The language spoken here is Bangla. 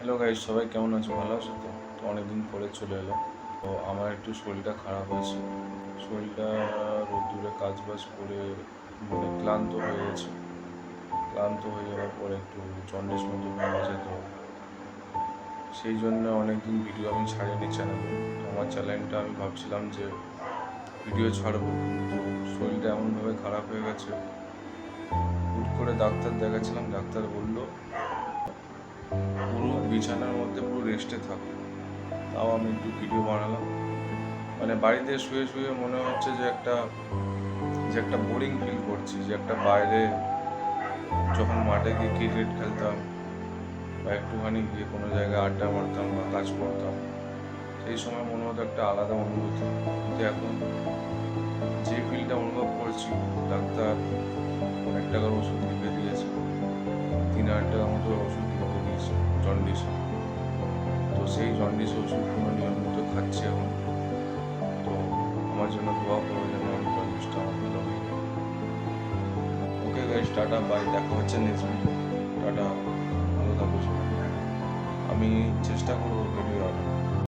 হ্যালো গাইস, সবাই কেমন আছো? ভালো আছো তো? অনেকদিন পরে চলে এলো। তো আমার একটু শরীরটা খারাপ হয়েছে। শরীরটা রোদ্দুরে কাজ বাজ করে মানে ক্লান্ত হয়ে গেছে। ক্লান্ত হয়ে যাওয়ার পরে একটু জন্ডিস মতো ভাব আছে, তো সেই জন্য অনেকদিন ভিডিও আমি ছাড়িনি চ্যানেলে। তো আমার চ্যানেলটা আমি ভাবছিলাম যে ভিডিও ছাড়বো, কিন্তু শরীরটা এমনভাবে খারাপ হয়ে গেছে। হুট করে ডাক্তার দেখাচ্ছিলাম, ডাক্তার বললো পুরো বিছানার মধ্যে পুরো রেস্টে থাকো। তাও আমি একটু ভিডিও বানালাম। মানে বাড়িতে শুয়ে শুয়ে মনে হচ্ছে যে একটা বোরিং ফিল করছি, যে একটা বাইরে যখন মাঠে গিয়ে ক্রিকেট খেলতাম বা একটুখানি গিয়ে কোনো জায়গায় আড্ডা মারতাম বা কাজ করতাম, সেই সময় মনে হতো একটা আলাদা অনুভূতি। কিন্তু এখন যে ফিলটা অনুভব করছি, ডাক্তার অনেক টাকার ওষুধ লিখে দিয়েছে, 3,000 টাকার মতো ওষুধ লিখে দিয়েছে জন্ডিসে। তো সেই জন্ডিসের ওষুধগুলো নিয়মিত খাচ্ছি এখন। তো আমার জন্য দোয়া করো যেন আমি জন্ডিসটা আমার ভালো হয়ে যায়। ওকে গাইস, টাটা, বাই, দেখা হচ্ছে নেক্সট ভিডিও। টাটা, ভালো থাকো সবাই। আমি চেষ্টা করবো ভিডিও আনার।